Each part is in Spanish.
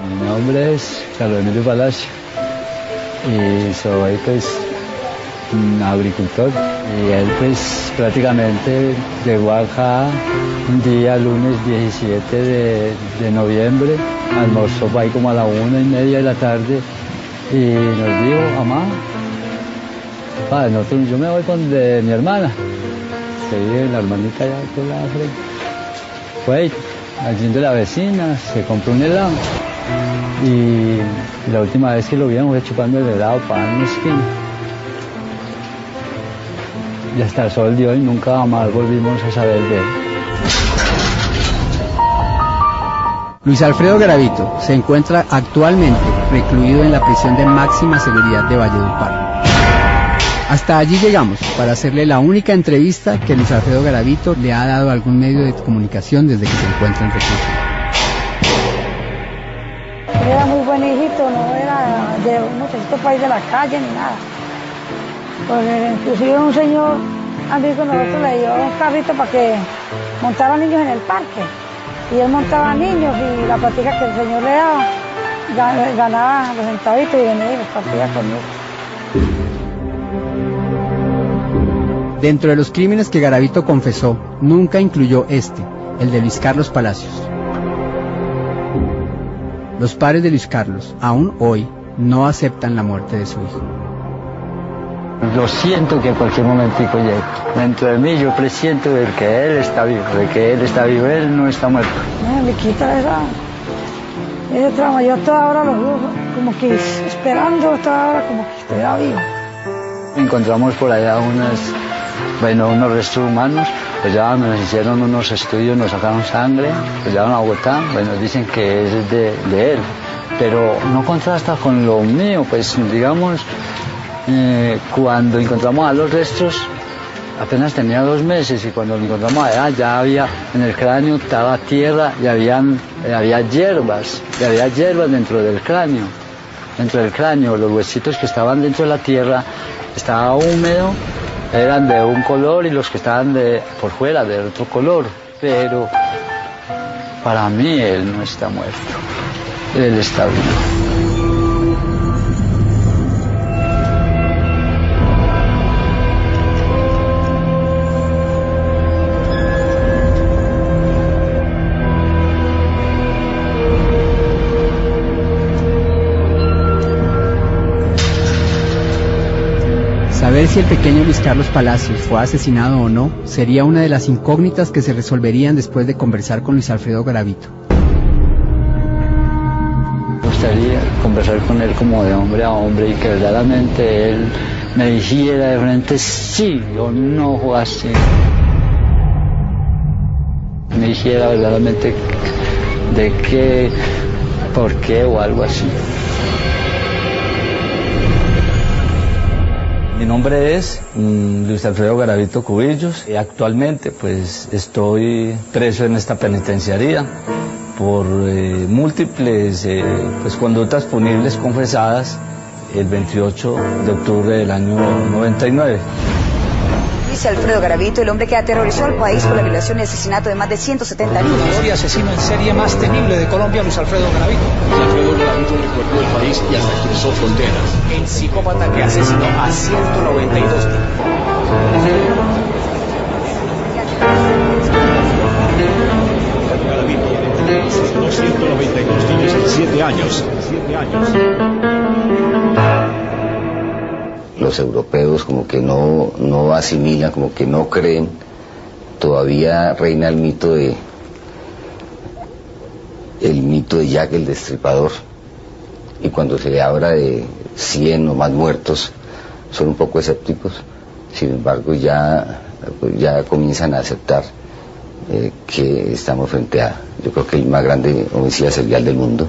Mi nombre es Carlos Emilio Palacio y soy pues un agricultor. Y él pues prácticamente llegó acá un día, lunes 17 de noviembre, almorzó ahí como a la 1:30 de la tarde y nos dijo: mamá, yo me voy con de mi hermana, que vive la hermanita allá por la frente. Fue allí de la vecina, se compró un helado y la última vez que lo vieron fue chupando el helado para una esquina. Y hasta el sol de hoy nunca más volvimos a saber de él. Luis Alfredo Garavito se encuentra actualmente recluido en la prisión de máxima seguridad de Valledupar. Hasta allí llegamos para hacerle la única entrevista que Luis Alfredo Garavito le ha dado a algún medio de comunicación desde que se encuentra en reclusión. Era muy buen hijito, no era de un muchachito país de la calle ni nada. Porque inclusive un señor, amigo nosotros, le dio un carrito para que montara niños en el parque. Y él montaba niños y la plática que el señor le daba, ganaba los centavitos y venía y los partía conmigo. Dentro de los crímenes que Garavito confesó, nunca incluyó el de Luis Carlos Palacios. Los padres de Luis Carlos, aún hoy, no aceptan la muerte de su hijo. Yo siento que en cualquier momentico llega. Dentro de mí yo presiento de que él está vivo, él no está muerto. Me quita ese trauma. Yo toda hora lo veo como que esperando, toda hora como que estuviera vivo. Encontramos por allá unos restos humanos, pues ya nos hicieron unos estudios, nos sacaron sangre, pues llevaron a Bogotá, pues nos dicen que es de él. Pero no contrasta con lo mío, pues digamos... cuando encontramos a los restos, apenas tenía 2 meses y cuando lo encontramos allá ya había en el cráneo, estaba tierra y había hierbas dentro del cráneo. Dentro del cráneo, los huesitos que estaban dentro de la tierra, estaba húmedo, eran de un color y los que estaban por fuera de otro color. Pero para mí él no está muerto, él está vivo. Saber si el pequeño Luis Carlos Palacios fue asesinado o no sería una de las incógnitas que se resolverían después de conversar con Luis Alfredo Garavito. Me gustaría conversar con él como de hombre a hombre y que verdaderamente él me dijera de frente sí o no fue así. Me dijera verdaderamente de qué, por qué o algo así. Mi nombre es Luis Alfredo Garavito Cubillos y actualmente pues estoy preso en esta penitenciaría por múltiples conductas punibles confesadas el 28 de octubre del año 99. Luis Alfredo Garavito, el hombre que aterrorizó al país por la violación y asesinato de más de 170 niños. El asesino en serie más temible de Colombia, Luis Alfredo Garavito. Luis Alfredo Garavito recorrió el país y hasta cruzó fronteras. El psicópata que asesinó a 192 niños. Garavito asesinó 192 niños en 7 años. Los europeos como que no asimilan, como que no creen. Todavía reina el mito de Jack el Destripador, y cuando se le habla de 100 o más muertos son un poco escépticos. Sin embargo ya comienzan a aceptar que estamos frente a, yo creo que el más grande homicida serial del mundo.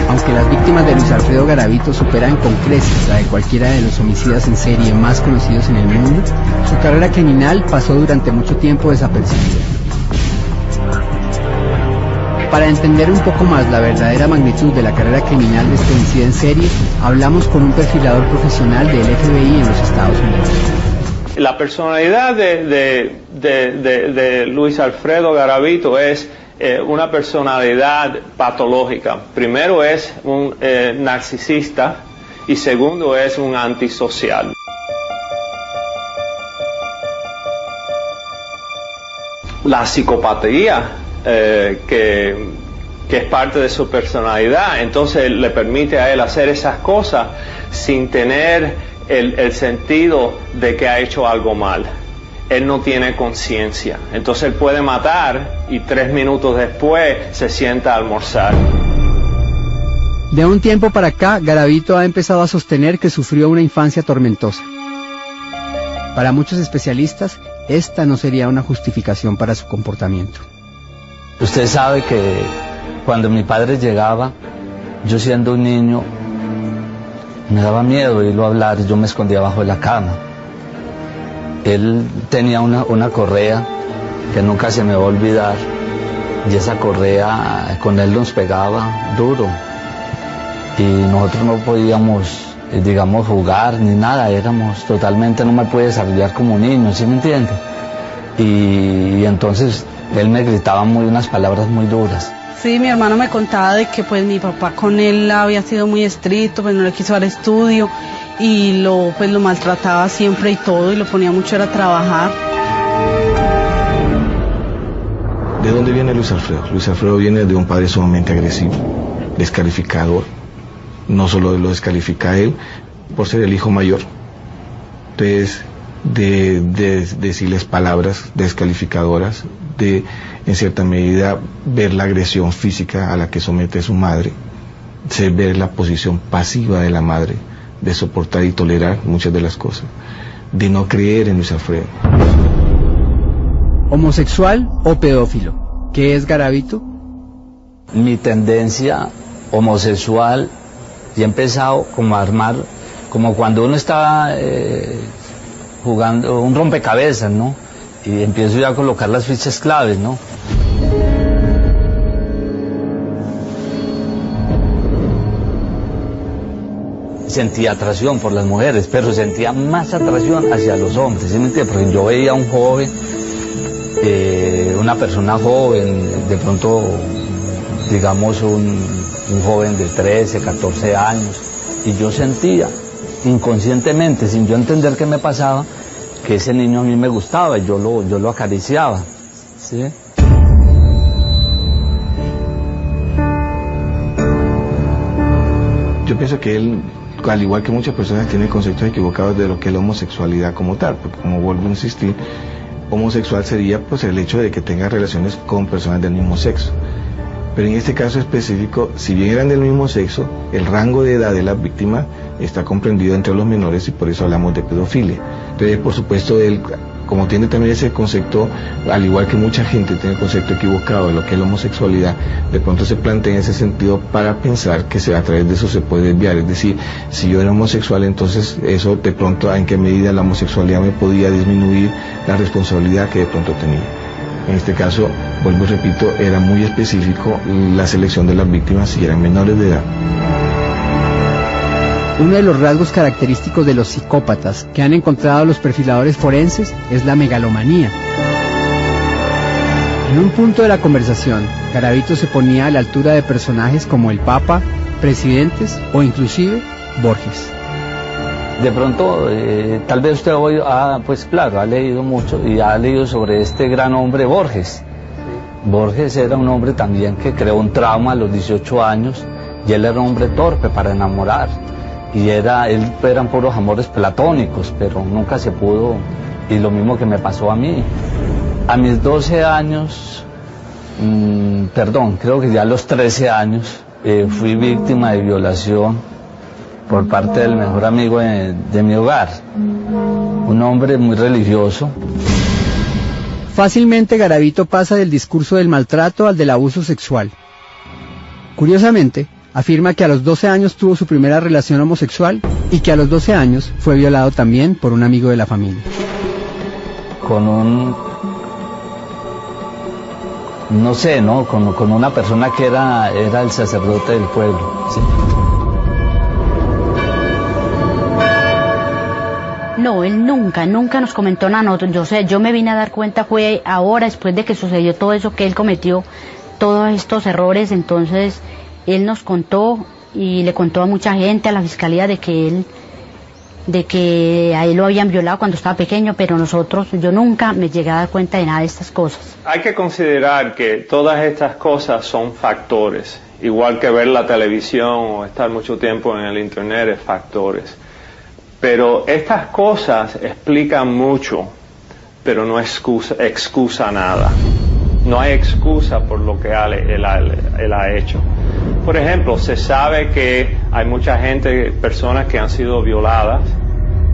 Aunque las víctimas de Luis Alfredo Garavito superan con creces la de cualquiera de los homicidas en serie más conocidos en el mundo, su carrera criminal pasó durante mucho tiempo desapercibida. Para entender un poco más la verdadera magnitud de la carrera criminal de este homicida en serie, hablamos con un perfilador profesional del FBI en los Estados Unidos. La personalidad de Luis Alfredo Garavito es una personalidad patológica. Primero es un narcisista y segundo es un antisocial. La psicopatía que es parte de su personalidad, entonces le permite a él hacer esas cosas sin tener el sentido de que ha hecho algo mal. Él no tiene conciencia, entonces él puede matar y 3 minutos después se sienta a almorzar. De un tiempo para acá, Garavito ha empezado a sostener que sufrió una infancia tormentosa. Para muchos especialistas, esta no sería una justificación para su comportamiento. Usted sabe que cuando mi padre llegaba, yo siendo un niño, me daba miedo oírlo hablar y yo me escondía bajo de la cama. Él tenía una correa que nunca se me va a olvidar, y esa correa con él nos pegaba duro y nosotros no podíamos, digamos, jugar ni nada, éramos totalmente, no me pude desarrollar como niño, ¿sí me entiende? Y entonces él me gritaba unas palabras muy duras. Sí, mi hermano me contaba de que pues mi papá con él había sido muy estricto, pues no le quiso dar estudio y lo maltrataba siempre y todo, y lo ponía mucho a trabajar. ¿De dónde viene Luis Alfredo? Luis Alfredo viene de un padre sumamente agresivo, descalificador. No solo lo descalifica a él por ser el hijo mayor, entonces de decirles palabras descalificadoras, de en cierta medida ver la agresión física a la que somete su madre, ver la posición pasiva de la madre, de soportar y tolerar muchas de las cosas, de no creer en Luis Alfredo. ¿Homosexual o pedófilo? ¿Qué es Garavito? Mi tendencia homosexual, y he empezado como a armar, como cuando uno está jugando un rompecabezas, ¿no? Y empiezo ya a colocar las fichas claves, ¿no? Sentía atracción por las mujeres, pero sentía más atracción hacia los hombres, ¿sí me entiendes? Porque yo veía a un joven, una persona joven, de pronto, digamos, un joven de 13, 14 años, y yo sentía inconscientemente, sin yo entender qué me pasaba, que ese niño a mí me gustaba y yo lo acariciaba, ¿sí? Yo pienso que él, al igual que muchas personas, tiene conceptos equivocados de lo que es la homosexualidad como tal, porque, como vuelvo a insistir, homosexual sería pues el hecho de que tenga relaciones con personas del mismo sexo. Pero en este caso específico, si bien eran del mismo sexo, el rango de edad de la víctima está comprendido entre los menores y por eso hablamos de pedofilia. Entonces, por supuesto, él, como tiene también ese concepto, al igual que mucha gente tiene el concepto equivocado de lo que es la homosexualidad, de pronto se plantea en ese sentido para pensar que a través de eso se puede desviar. Es decir, si yo era homosexual, entonces eso de pronto, ¿en qué medida la homosexualidad me podía disminuir la responsabilidad que de pronto tenía? En este caso, vuelvo y repito, era muy específico la selección de las víctimas si eran menores de edad. Uno de los rasgos característicos de los psicópatas que han encontrado los perfiladores forenses es la megalomanía. En un punto de la conversación, Garavito se ponía a la altura de personajes como el Papa, presidentes o inclusive Borges. De pronto, tal vez usted hoy, pues claro, ha leído mucho y ha leído sobre este gran hombre Borges. Borges era un hombre también que creó un trauma a los 18 años y él era un hombre torpe para enamorar. Y eran puros amores platónicos, pero nunca se pudo, y lo mismo que me pasó a mí. A mis 12 años, creo que ya a los 13 años, fui víctima de violación por parte del mejor amigo de mi hogar, un hombre muy religioso. Fácilmente Garavito pasa del discurso del maltrato al del abuso sexual. Curiosamente, afirma que a los 12 años tuvo su primera relación homosexual y que a los 12 años fue violado también por un amigo de la familia. Con una persona que era el sacerdote del pueblo. ¿Sí? No, él nunca nos comentó nada. Yo me vine a dar cuenta fue ahora, después de que sucedió todo eso que él cometió, todos estos errores, entonces él nos contó y le contó a mucha gente, a la fiscalía, de que a él lo habían violado cuando estaba pequeño, pero yo nunca me llegué a dar cuenta de nada de estas cosas. Hay que considerar que todas estas cosas son factores, igual que ver la televisión o estar mucho tiempo en el internet es factores. Pero estas cosas explican mucho, pero no excusa nada. No hay excusa por lo que él ha hecho. Por ejemplo, se sabe que hay mucha gente, personas que han sido violadas,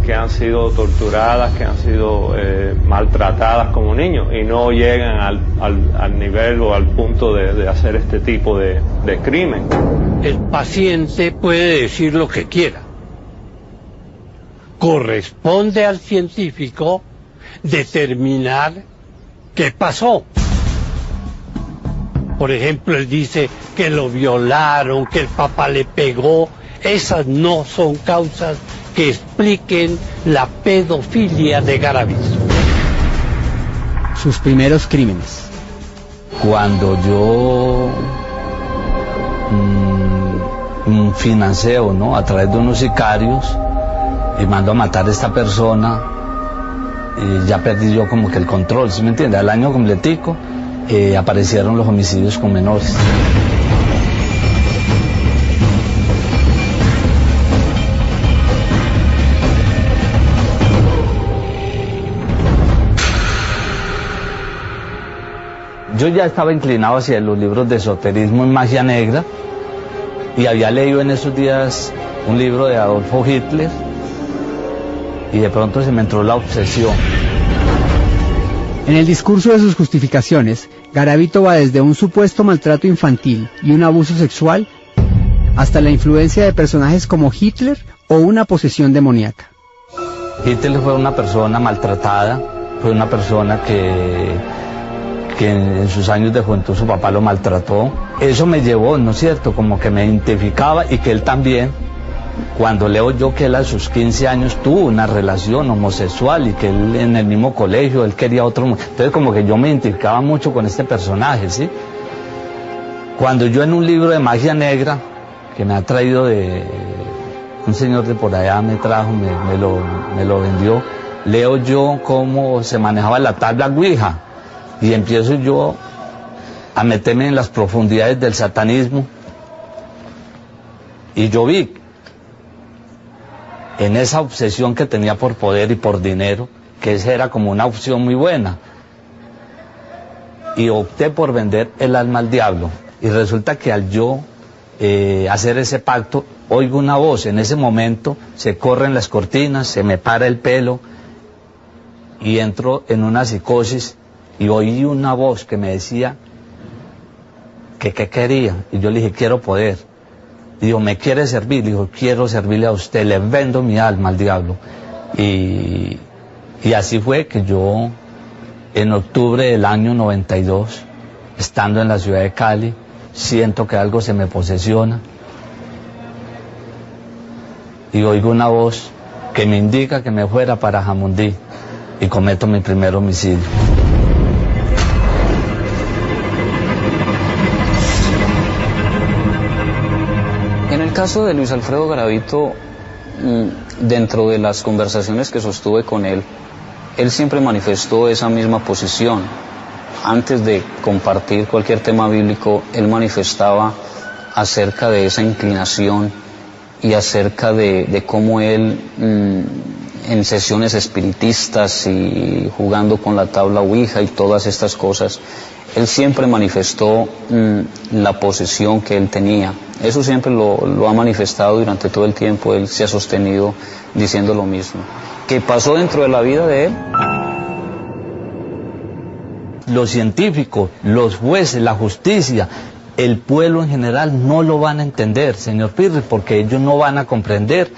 que han sido torturadas, que han sido maltratadas como niños y no llegan al nivel o al punto de hacer este tipo de crimen. El paciente puede decir lo que quiera. Corresponde al científico determinar qué pasó. Por ejemplo, él dice que lo violaron, que el papá le pegó. Esas no son causas que expliquen la pedofilia de Garavito. Sus primeros crímenes. Cuando yo financio, ¿no?, a través de unos sicarios y mando a matar a esta persona, y ya perdí yo como que el control, ¿sí me entiende? Al año completico aparecieron los homicidios con menores. Yo ya estaba inclinado hacia los libros de esoterismo y magia negra y había leído en esos días un libro de Adolfo Hitler y de pronto se me entró la obsesión. En el discurso de sus justificaciones, Garavito va desde un supuesto maltrato infantil y un abuso sexual hasta la influencia de personajes como Hitler o una posesión demoníaca. Hitler fue una persona maltratada, fue una persona que en sus años de juventud su papá lo maltrató. Eso me llevó, ¿no es cierto?, como que me identificaba y que él también, cuando leo yo que él a sus 15 años tuvo una relación homosexual y que él en el mismo colegio, él quería otro. Entonces como que yo me identificaba mucho con este personaje, ¿sí? Cuando yo en un libro de magia negra, que me ha traído de un señor de por allá, me trajo, me lo vendió, leo yo cómo se manejaba la tabla Ouija y empiezo yo a meterme en las profundidades del satanismo y yo vi en esa obsesión que tenía por poder y por dinero, que esa era como una opción muy buena. Y opté por vender el alma al diablo. Y resulta que al yo hacer ese pacto, oigo una voz. En ese momento se corren las cortinas, se me para el pelo y entro en una psicosis y oí una voz que me decía que qué quería. Y yo le dije, quiero poder. Digo, ¿me quiere servir? Digo, quiero servirle a usted, le vendo mi alma al diablo. Y así fue que yo, en octubre del año 92, estando en la ciudad de Cali, siento que algo se me posesiona. Y oigo una voz que me indica que me fuera para Jamundí y cometo mi primer homicidio. En el caso de Luis Alfredo Garavito, dentro de las conversaciones que sostuve con él siempre manifestó esa misma posición. Antes de compartir cualquier tema bíblico, él manifestaba acerca de esa inclinación y acerca de cómo él, en sesiones espiritistas y jugando con la tabla Ouija y todas estas cosas, él siempre manifestó la posesión que él tenía. Eso siempre lo ha manifestado durante todo el tiempo. Él se ha sostenido diciendo lo mismo. ¿Qué pasó dentro de la vida de él? Los científicos, los jueces, la justicia, el pueblo en general no lo van a entender, señor Pirri, porque ellos no van a comprender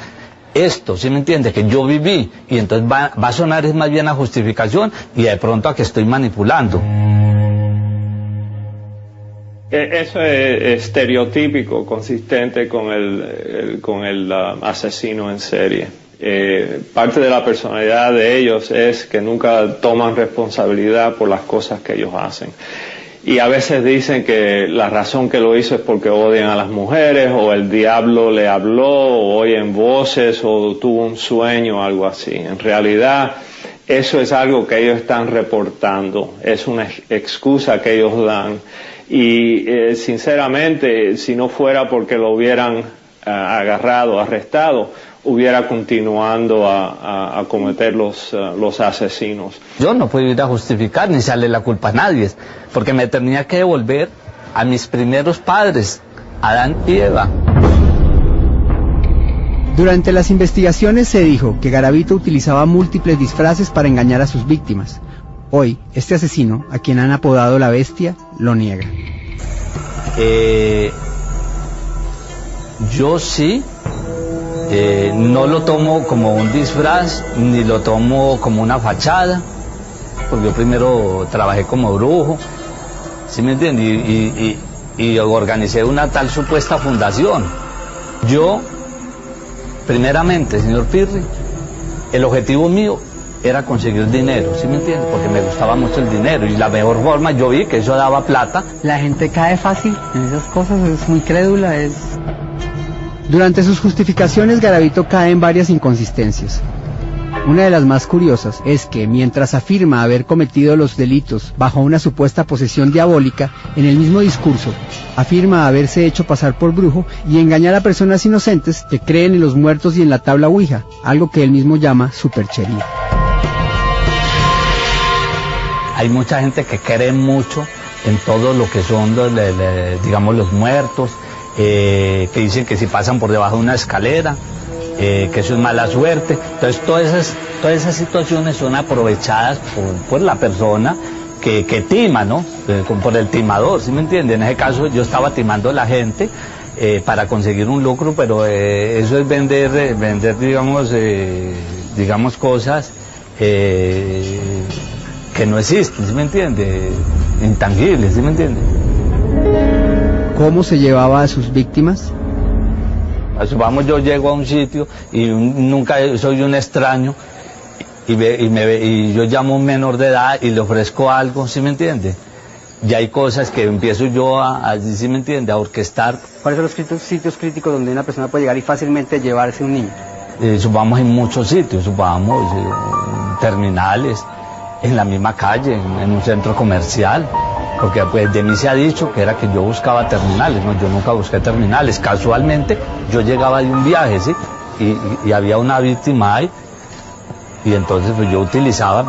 esto, ¿sí me entiende? Que yo viví, y entonces va a sonar es más bien a justificación y de pronto a que estoy manipulando. Eso es estereotípico, consistente con el asesino en serie. Parte de la personalidad de ellos es que nunca toman responsabilidad por las cosas que ellos hacen. Y a veces dicen que la razón que lo hizo es porque odian a las mujeres, o el diablo le habló, o oyen voces, o tuvo un sueño, o algo así. En realidad, eso es algo que ellos están reportando, es una excusa que ellos dan. Y sinceramente, si no fuera porque lo hubieran agarrado, arrestado, hubiera continuando a cometer los asesinos. Yo no puedo ir a justificar ni echarle la culpa a nadie, porque me tenía que devolver a mis primeros padres, Adán y Eva. Durante las investigaciones se dijo que Garavito utilizaba múltiples disfraces para engañar a sus víctimas. Hoy, este asesino, a quien han apodado la Bestia, lo niega. Yo sí. No lo tomo como un disfraz, ni lo tomo como una fachada, porque yo primero trabajé como brujo, ¿sí me entiende? Y organicé una tal supuesta fundación. Yo, primeramente, señor Pirri, el objetivo mío era conseguir dinero, ¿sí me entiende? Porque me gustaba mucho el dinero, y la mejor forma, yo vi que eso daba plata. La gente cae fácil en esas cosas, es muy crédula, Durante sus justificaciones, Garavito cae en varias inconsistencias. Una de las más curiosas es que, mientras afirma haber cometido los delitos bajo una supuesta posesión diabólica, en el mismo discurso afirma haberse hecho pasar por brujo y engañar a personas inocentes que creen en los muertos y en la tabla Ouija, algo que él mismo llama superchería. Hay mucha gente que cree mucho en todo lo que son, digamos, los muertos, que dicen que si pasan por debajo de una escalera, que eso es mala suerte. Entonces todas esas situaciones son aprovechadas por la persona que tima, ¿no? Por el timador, ¿sí me entiende? En ese caso yo estaba timando a la gente para conseguir un lucro, pero eso es vender digamos cosas que no existen, ¿sí me entiende? Intangibles, ¿sí me entiende? ¿Cómo se llevaba a sus víctimas? Vamos, yo llego a un sitio y nunca soy un extraño y yo llamo a un menor de edad y le ofrezco algo, ¿sí me entiende? Y hay cosas que empiezo yo ¿sí me entiende? A orquestar. ¿Cuáles son los sitios críticos donde una persona puede llegar y fácilmente llevarse un niño? Vamos en muchos sitios, vamos, terminales, en la misma calle, en un centro comercial. Porque pues de mí se ha dicho que era que yo buscaba terminales, no, yo nunca busqué terminales. Casualmente yo llegaba de un viaje, ¿sí? Y había una víctima ahí, y entonces pues yo utilizaba,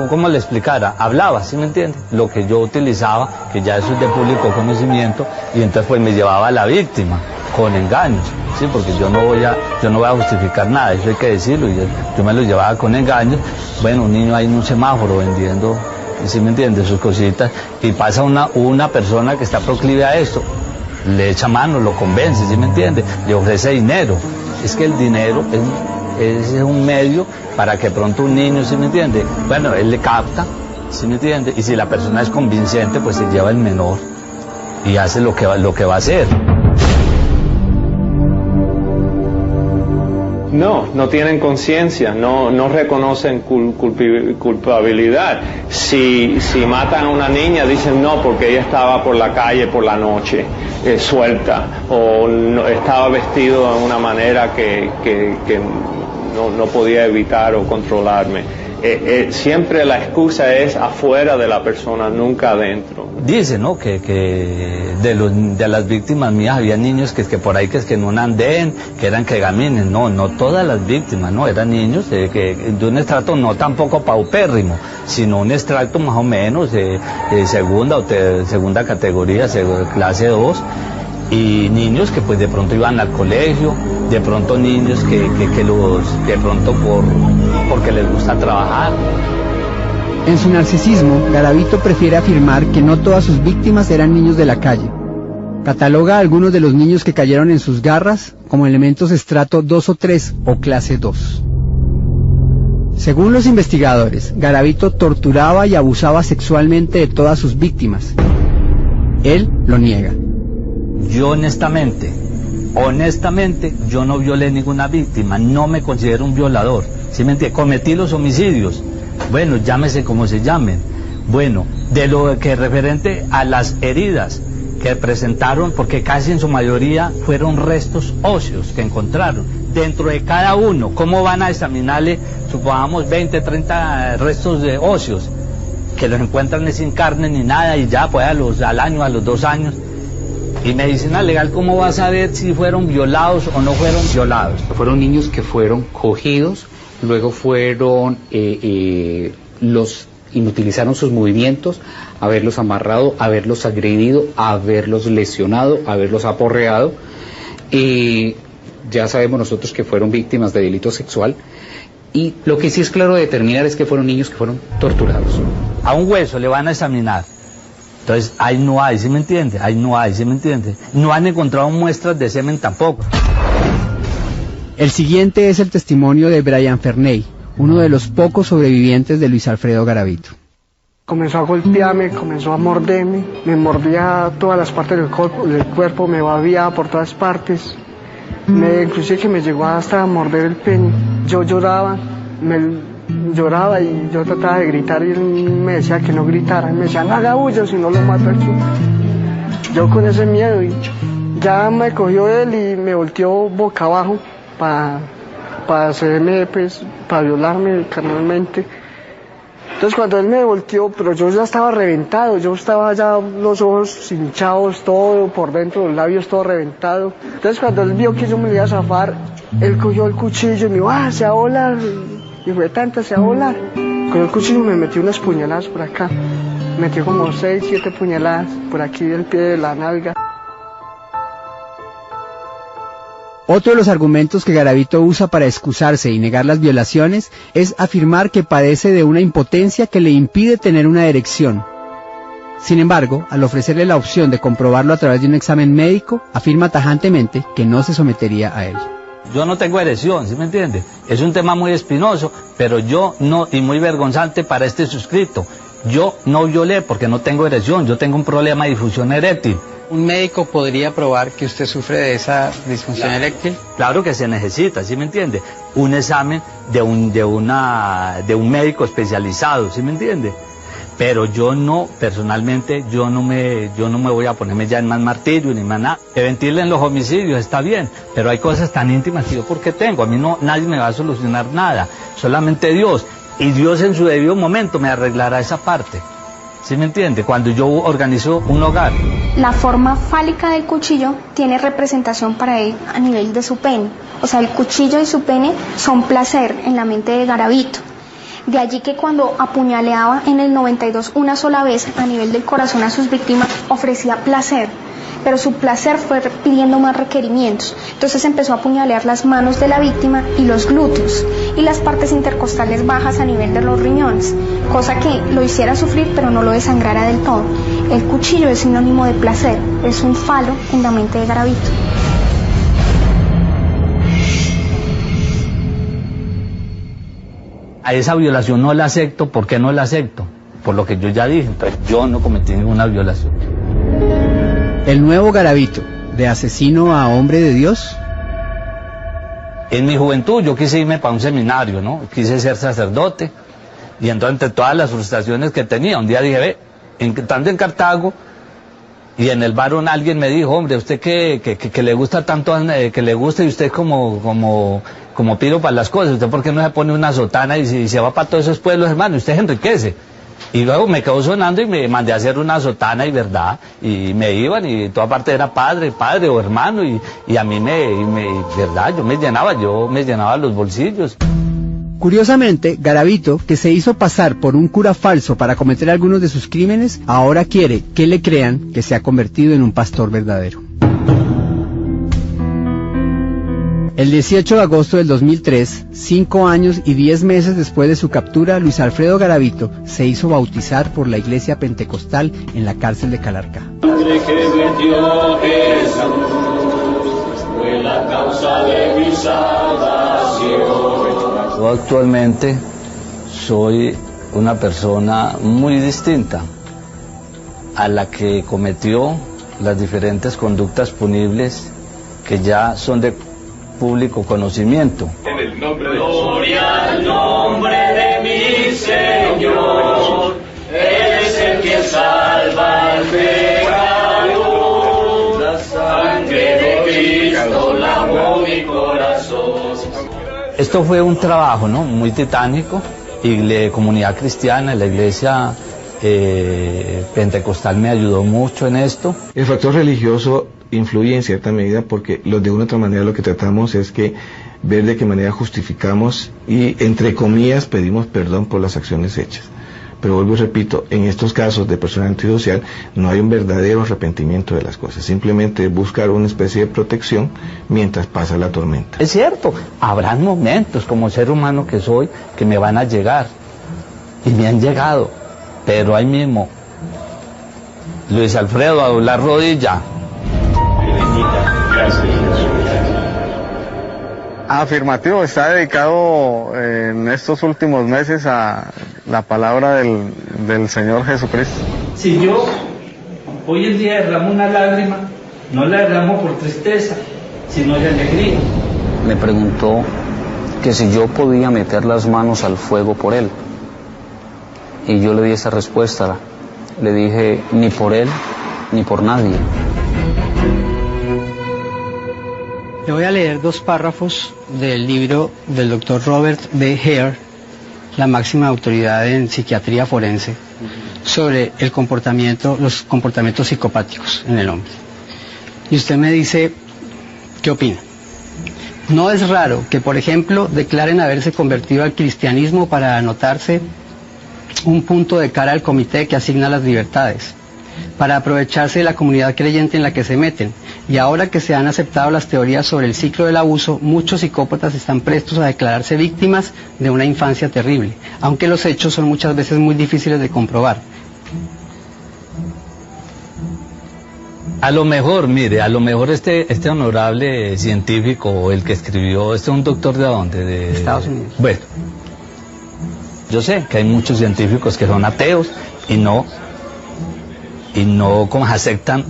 ¿cómo le explicara? Hablaba, ¿sí me entiende? Lo que yo utilizaba, que ya eso es de público conocimiento, y entonces pues me llevaba a la víctima con engaños, ¿sí? Porque yo no voy a justificar nada, eso hay que decirlo, y yo me lo llevaba con engaños. Bueno, un niño ahí en un semáforo vendiendo, ¿sí me entiende? Sus cositas, y pasa una persona que está proclive a esto, le echa mano, lo convence, ¿sí me entiende? Le ofrece dinero. Es que el dinero es un medio para que pronto un niño, ¿sí me entiende? Bueno, él le capta, ¿sí me entiende? Y si la persona es convincente, pues se lleva el menor y hace lo que va a hacer. No tienen conciencia, no reconocen culpabilidad. Si matan a una niña, dicen no, porque ella estaba por la calle por la noche, suelta, o no, estaba vestido de una manera que no podía evitar o controlarme. Siempre la excusa es afuera de la persona, nunca adentro. Dice, ¿no? Que de las víctimas mías había niños que por ahí que no andén, que eran que gamines. No todas las víctimas, no, eran niños de un estrato no tampoco paupérrimo, sino un extracto más o menos de segunda categoría, clase 2. Y niños que pues de pronto iban al colegio, de pronto niños que de pronto porque les gusta trabajar. En su narcisismo, Garavito prefiere afirmar que no todas sus víctimas eran niños de la calle. Cataloga a algunos de los niños que cayeron en sus garras como elementos estrato 2 o 3 o clase 2. Según los investigadores, Garavito torturaba y abusaba sexualmente de todas sus víctimas. Él lo niega. Yo honestamente, yo no violé ninguna víctima, no me considero un violador, ¿sí me entiende? Cometí los homicidios, bueno, llámese como se llamen, Bueno, de lo que referente a las heridas que presentaron, porque casi en su mayoría fueron restos óseos que encontraron. Dentro de cada uno, ¿cómo van a examinarle, supongamos, 20, 30 restos de óseos? Que los encuentran sin carne ni nada y ya pues al año, a los 2 años. ¿Y medicina legal cómo va a saber si fueron violados o no fueron violados? Fueron niños que fueron cogidos, luego fueron inutilizaron sus movimientos, haberlos amarrado, haberlos agredido, haberlos lesionado, haberlos aporreado. Ya sabemos nosotros que fueron víctimas de delito sexual. Y lo que sí es claro de determinar es que fueron niños que fueron torturados. A un hueso le van a examinar. Entonces, ahí no hay, ¿sí me entiende? Ahí no hay, ¿sí me entiende? No han encontrado muestras de semen tampoco. El siguiente es el testimonio de Brian Ferney, uno de los pocos sobrevivientes de Luis Alfredo Garavito. Comenzó a golpearme, comenzó a morderme, me mordía todas las partes del cuerpo, me babeaba por todas partes. Inclusive que me llegó hasta a morder el pene. Yo lloraba y yo trataba de gritar y él me decía que no gritara. Me decía, no haga bulla, si no lo mato aquí. Yo con ese miedo, y ya me cogió él y me volteó boca abajo para hacerme, pues, para violarme carnalmente. Entonces cuando él me volteó, pero yo ya estaba reventado, yo estaba ya los ojos hinchados, todo por dentro, los labios todo reventado. Entonces cuando él vio que yo me iba a zafar, él cogió el cuchillo y me dijo, se va a volar. Y fue tanta, se va a volar. Con el cuchillo me metió unas puñaladas por acá. Me metió como 6, 7 puñaladas por aquí del pie de la nalga. Otro de los argumentos que Garavito usa para excusarse y negar las violaciones es afirmar que padece de una impotencia que le impide tener una erección. Sin embargo, al ofrecerle la opción de comprobarlo a través de un examen médico, afirma tajantemente que no se sometería a él. Yo no tengo erección, ¿sí me entiende? Es un tema muy espinoso, pero yo no, y muy vergonzante para este suscrito. Yo no violé porque no tengo erección, yo tengo un problema de difusión eréctil. ¿Un médico podría probar que usted sufre de esa disfunción eréctil? Claro que se necesita, ¿sí me entiende? Un examen de un médico especializado, ¿sí me entiende? Pero yo no, personalmente, yo no me voy a ponerme ya en más martirio ni más nada. Que ventilen los homicidios, está bien, pero hay cosas tan íntimas que yo porque tengo. A mí no, nadie me va a solucionar nada, solamente Dios. Y Dios en su debido momento me arreglará esa parte. ¿Sí me entiende? Cuando yo organizo un hogar. La forma fálica del cuchillo tiene representación para él a nivel de su pene. O sea, el cuchillo y su pene son placer en la mente de Garavito. De allí que cuando apuñaleaba en el 92 una sola vez a nivel del corazón a sus víctimas, ofrecía placer. Pero su placer fue pidiendo más requerimientos. Entonces empezó a apuñalear las manos de la víctima y los glúteos y las partes intercostales bajas a nivel de los riñones, cosa que lo hiciera sufrir pero no lo desangrara del todo. El cuchillo es sinónimo de placer, es un falo en la mente de Garavito. A esa violación no la acepto. ¿Por qué no la acepto? Por lo que yo ya dije, entonces yo no cometí ninguna violación. El nuevo Garavito, de asesino a hombre de Dios. En mi juventud yo quise irme para un seminario, ¿no? Quise ser sacerdote. Y entonces, entre todas las frustraciones que tenía, un día dije, estando en Cartago, y en el bar alguien me dijo, hombre, usted que le gusta tanto, que le gusta y usted como piro para las cosas, ¿usted por qué no se pone una sotana y se va para todos esos pueblos, hermano? Usted se enriquece. Y luego me quedó sonando y me mandé a hacer una sotana y verdad, y me iban y toda parte era padre o hermano y a mí verdad, yo me llenaba los bolsillos. Curiosamente, Garavito, que se hizo pasar por un cura falso para cometer algunos de sus crímenes, ahora quiere que le crean que se ha convertido en un pastor verdadero. El 18 de agosto del 2003, 5 años y 10 meses después de su captura, Luis Alfredo Garavito se hizo bautizar por la iglesia pentecostal en la cárcel de Calarcá. Madre que me dio Jesús, fue la causa de mi salvación. Yo actualmente soy una persona muy distinta a la que cometió las diferentes conductas punibles que ya son de público conocimiento. En el nombre de Gloria al nombre de mi Señor. al pecado, la sangre de Cristo lavó mi corazón. Esto fue un trabajo, ¿no?, muy titánico, y la comunidad cristiana, la iglesia pentecostal me ayudó mucho en esto. El factor religioso influye en cierta medida porque de una u otra manera lo que tratamos es que ver de qué manera justificamos y entre comillas pedimos perdón por las acciones hechas. Pero vuelvo y repito, en estos casos de persona antisocial no hay un verdadero arrepentimiento de las cosas, simplemente buscar una especie de protección mientras pasa la tormenta. Es cierto, habrán momentos como ser humano que soy que me van a llegar, y me han llegado, pero ahí mismo, Luis Alfredo, a doblar rodilla. Gracias, Jesús. Afirmativo, está dedicado en estos últimos meses a la palabra del Señor Jesucristo. Si yo hoy en día derramo una lágrima, no la derramo por tristeza, sino de alegría. Me preguntó que si yo podía meter las manos al fuego por él. Y yo le di esa respuesta. Le dije, ni por él, ni por nadie. Le voy a leer 2 párrafos del libro del doctor Robert B. Hare, la máxima autoridad en psiquiatría forense, sobre los comportamientos psicopáticos en el hombre. Y usted me dice, ¿qué opina? No es raro que, por ejemplo, declaren haberse convertido al cristianismo para anotarse un punto de cara al comité que asigna las libertades, para aprovecharse de la comunidad creyente en la que se meten. Y ahora que se han aceptado las teorías sobre el ciclo del abuso, muchos psicópatas están prestos a declararse víctimas de una infancia terrible, aunque los hechos son muchas veces muy difíciles de comprobar. A lo mejor, mire, a lo mejor este honorable científico, el que escribió, es un doctor ¿de dónde? De Estados Unidos. Bueno, yo sé que hay muchos científicos que son ateos y no como aceptan,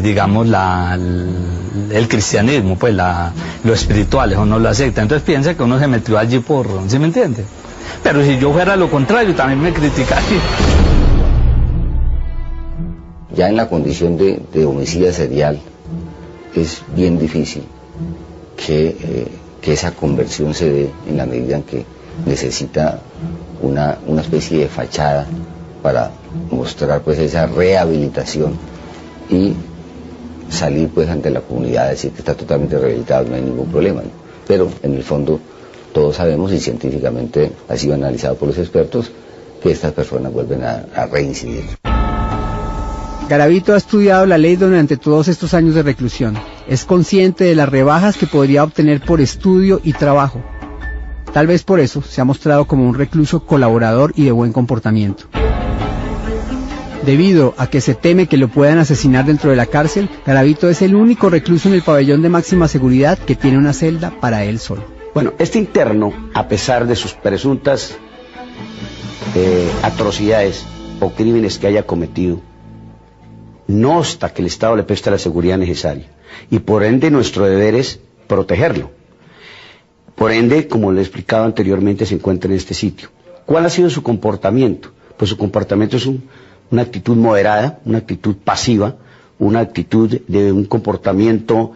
digamos, el cristianismo, pues lo espiritual, eso no lo acepta. Entonces piensa que uno se metió allí ¿sí me entiende? Pero si yo fuera lo contrario, también me criticaría. Ya en la condición de homicida serial es bien difícil que esa conversión se dé en la medida en que necesita una especie de fachada para mostrar pues esa rehabilitación y salir pues ante la comunidad, decir que está totalmente rehabilitado, no hay ningún problema, ¿no? Pero en el fondo todos sabemos, y científicamente ha sido analizado por los expertos, que estas personas vuelven a reincidir. Garavito ha estudiado la ley durante todos estos años de reclusión. Es consciente de las rebajas que podría obtener por estudio y trabajo. Tal vez por eso se ha mostrado como un recluso colaborador y de buen comportamiento. Debido a que se teme que lo puedan asesinar dentro de la cárcel, Garavito es el único recluso en el pabellón de máxima seguridad que tiene una celda para él solo. Bueno, este interno, a pesar de sus presuntas atrocidades o crímenes que haya cometido, no obsta que el Estado le preste la seguridad necesaria, y por ende nuestro deber es protegerlo. Por ende, como le he explicado anteriormente, se encuentra en este sitio. ¿Cuál ha sido su comportamiento? Pues su comportamiento es una actitud moderada, una actitud pasiva, una actitud de un comportamiento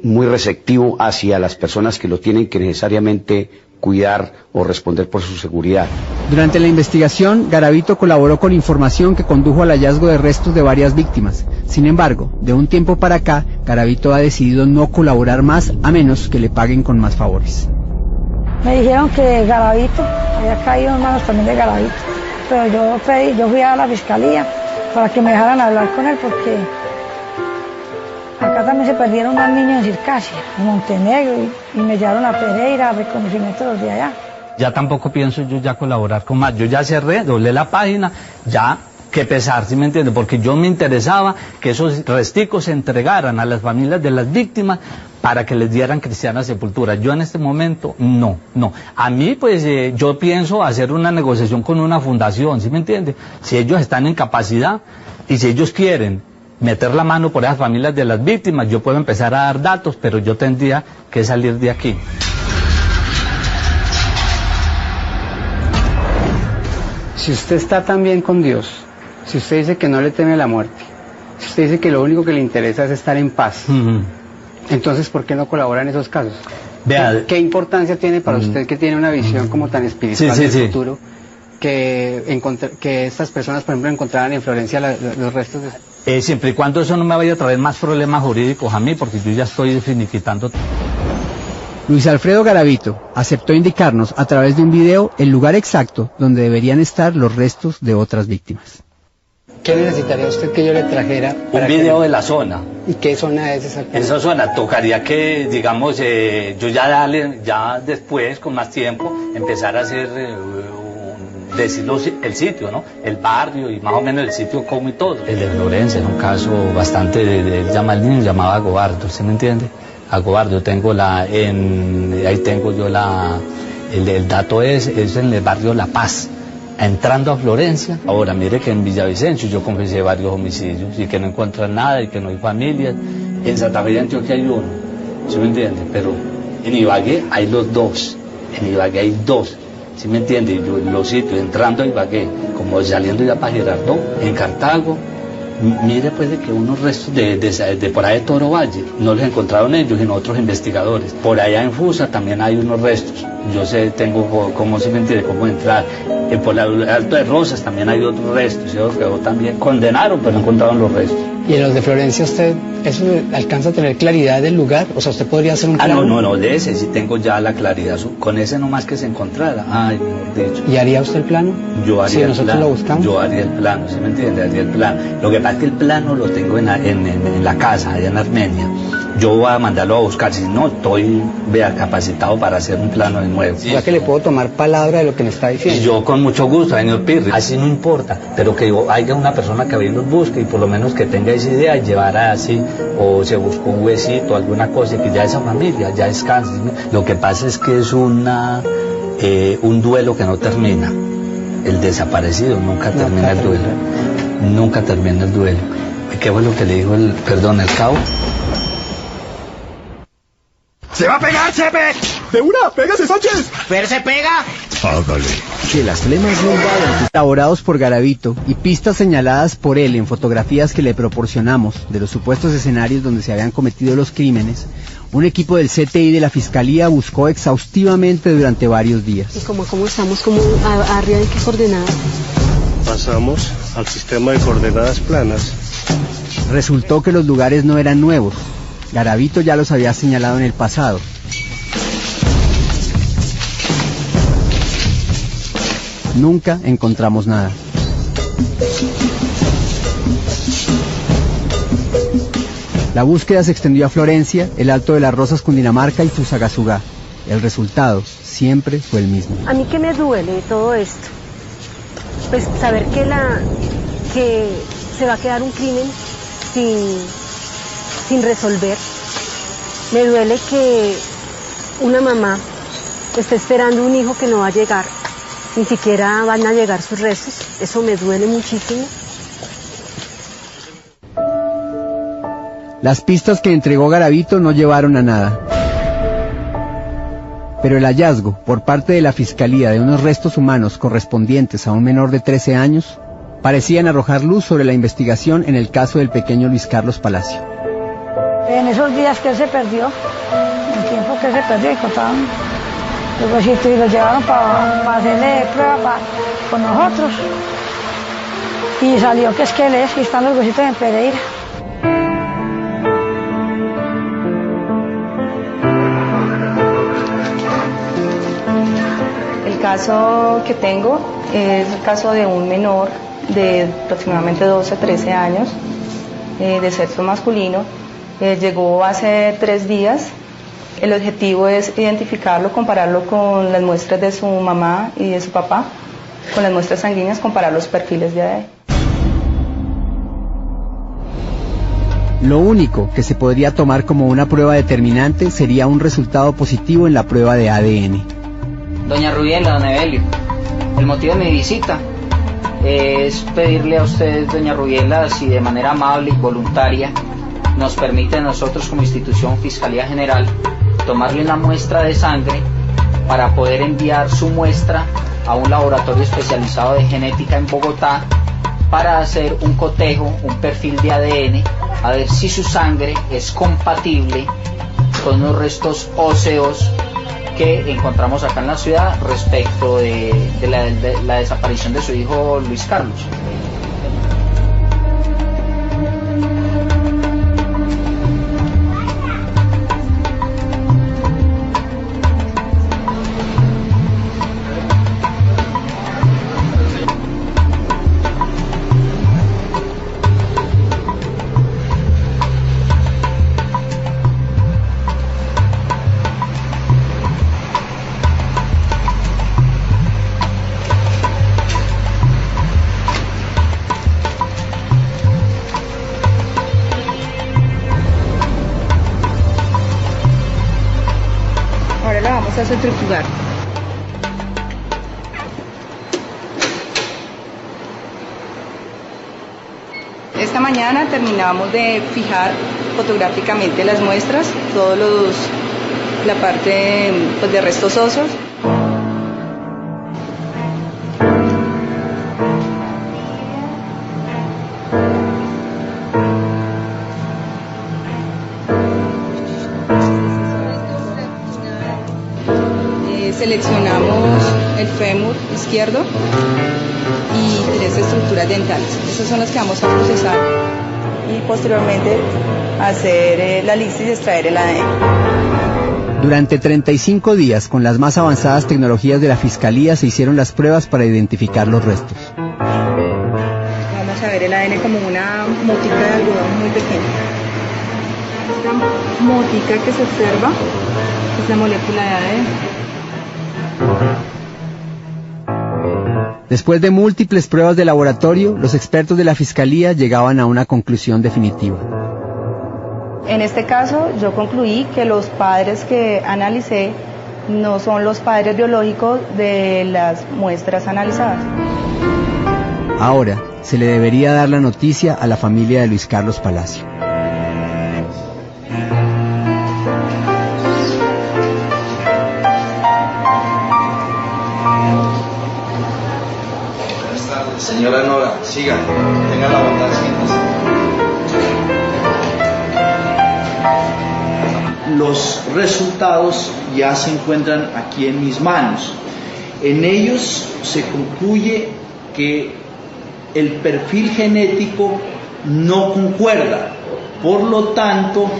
muy receptivo hacia las personas que lo tienen que necesariamente cuidar o responder por su seguridad. Durante la investigación, Garavito colaboró con información que condujo al hallazgo de restos de varias víctimas. Sin embargo, de un tiempo para acá, Garavito ha decidido no colaborar más a menos que le paguen con más favores. Me dijeron que Garavito, había caído en manos también de Garavito, pero yo fui a la fiscalía para que me dejaran hablar con él, porque acá también se perdieron más niños en Circasia, en Montenegro, y me llevaron a Pereira, a reconocimiento de los de allá. Ya tampoco pienso yo ya colaborar con más. Yo ya cerré, doblé la página, ya que pesar, ¿sí me entiende? Porque yo me interesaba que esos resticos se entregaran a las familias de las víctimas para que les dieran cristiana sepultura. Yo en este momento, no. A mí, pues, yo pienso hacer una negociación con una fundación, ¿sí me entiende? Si ellos están en capacidad y si ellos quieren meter la mano por esas familias de las víctimas, yo puedo empezar a dar datos, pero yo tendría que salir de aquí. Si usted está tan bien con Dios, Si usted dice que no le teme la muerte, si usted dice que lo único que le interesa es estar en paz, entonces ¿por qué no colabora en esos casos? Vea, ¿Qué importancia tiene para usted, que tiene una visión como tan espiritual del futuro, que estas personas, por ejemplo, encontraran en Florencia los restos de... Siempre y cuando eso no me vaya a traer más problemas jurídicos a mí, porque yo ya estoy finiquitando. Luis Alfredo Garavito aceptó indicarnos a través de un video el lugar exacto donde deberían estar los restos de otras víctimas. ¿Qué necesitaría usted que yo le trajera? Un video de la zona. ¿Y qué zona es exactamente? Esa zona tocaría que, digamos, yo ya después, con más tiempo, empezar a hacer, decirlo, el sitio, ¿no? El barrio y más o menos el sitio como y todo. El de Florencia es un caso bastante, el niño llamaba Gobardo, ¿usted me entiende? A Gobardo, yo tengo ahí tengo yo el dato es en el barrio La Paz. Entrando a Florencia, ahora mire que en Villavicencio yo confesé varios homicidios y que no encuentran nada y que no hay familias. En Santa Fe de Antioquia hay uno, ¿sí me entiende? Pero en Ibagué hay los dos, en Ibagué hay dos, ¿sí me entiende? Yo en los sitios, entrando a Ibagué, como saliendo ya para Girardot, en Cartago, mire pues de que unos restos de por ahí de Toro Valle, no los encontraron ellos, sino otros investigadores. Por allá en Fusa también hay unos restos. Yo tengo cómo se me entiende, cómo entrar. Por el Alto de Rosas también hay otros restos. Yo creo que también condenaron, pero no encontraron los restos. ¿Y en los de Florencia usted eso alcanza a tener claridad del lugar? O sea, ¿usted podría hacer un plano? No, de ese sí tengo ya la claridad. Con ese nomás que se encontrara. Ay, mejor dicho. ¿Y haría usted el plano? Yo haría si el nosotros plano. Lo buscamos. Yo haría el plano, ¿sí me entiende? Haría el plano. Lo que pasa es que el plano lo tengo en la casa, allá en Armenia. Yo voy a mandarlo a buscar, si no estoy capacitado para hacer un plano de nuevo. O sea que le puedo tomar palabra de lo que me está diciendo. Y yo con mucho gusto, señor Pirri, así no importa, pero que haya una persona que los busque y por lo menos que tenga esa idea, llevara así, o se buscó un huesito, alguna cosa, y que ya esa familia ya descanse. Lo que pasa es que es un duelo que no termina. El desaparecido nunca termina el duelo. Nunca termina el duelo. ¿Qué fue lo que le dijo el cabo? ¡Se va a pegar, Chepe! ¡De una! ¡Pégase, Sánchez! ¡Pero se pega! Hágale. Que las flemas no invadan. Elaborados por Garavito y pistas señaladas por él en fotografías que le proporcionamos de los supuestos escenarios donde se habían cometido los crímenes, un equipo del CTI de la Fiscalía buscó exhaustivamente durante varios días. ¿Y cómo estamos? ¿Cómo arriba de qué coordenadas? Pasamos al sistema de coordenadas planas. Resultó que los lugares no eran nuevos. Garavito ya los había señalado en el pasado. Nunca encontramos nada. La búsqueda se extendió a Florencia, el Alto de las Rosas, Cundinamarca y Fusagasugá. El resultado siempre fue el mismo. A mí que me duele de todo esto, pues saber que se va a quedar un crimen sin resolver. Me duele que una mamá esté esperando un hijo que no va a llegar, ni siquiera van a llegar sus restos. Eso me duele muchísimo. Las pistas que entregó Garavito no llevaron a nada. Pero el hallazgo por parte de la Fiscalía de unos restos humanos correspondientes a un menor de 13 años parecían arrojar luz sobre la investigación en el caso del pequeño Luis Carlos Palacio. En esos días que él se perdió, el tiempo que él se perdió, encontraron los huesitos y los llevaron para hacerle prueba con nosotros. Y salió que es que él es, y están los huesitos en Pereira. El caso que tengo es el caso de un menor de aproximadamente 12 a 13 años, de sexo masculino. Llegó hace 3 días. El objetivo es identificarlo, compararlo con las muestras de su mamá y de su papá, con las muestras sanguíneas, comparar los perfiles de ADN. Lo único que se podría tomar como una prueba determinante sería un resultado positivo en la prueba de ADN. Doña Rubiela, don Evelio, el motivo de mi visita es pedirle a usted, doña Rubiela, si de manera amable y voluntaria nos permite a nosotros como institución Fiscalía General tomarle una muestra de sangre para poder enviar su muestra a un laboratorio especializado de genética en Bogotá para hacer un cotejo, un perfil de ADN, a ver si su sangre es compatible con los restos óseos que encontramos acá en la ciudad respecto de la desaparición de su hijo Luis Carlos. A centrifugar. Esta mañana terminamos de fijar fotográficamente las muestras, la parte pues, de restos óseos. Seleccionamos el fémur izquierdo y 3 estructuras dentales. Esas son las que vamos a procesar y posteriormente hacer la lista y extraer el ADN. Durante 35 días, con las más avanzadas tecnologías de la Fiscalía, se hicieron las pruebas para identificar los restos. Vamos a ver el ADN como una motica de algodón muy pequeña. Esta motica que se observa es la molécula de ADN. Después de múltiples pruebas de laboratorio, los expertos de la Fiscalía llegaban a una conclusión definitiva. En este caso, yo concluí que los padres que analicé no son los padres biológicos de las muestras analizadas. Ahora, se le debería dar la noticia a la familia de Luis Carlos Palacio. Señora Nora, siga, tenga la bondad de siéntese. Los resultados ya se encuentran aquí en mis manos. En ellos se concluye que el perfil genético no concuerda, por lo tanto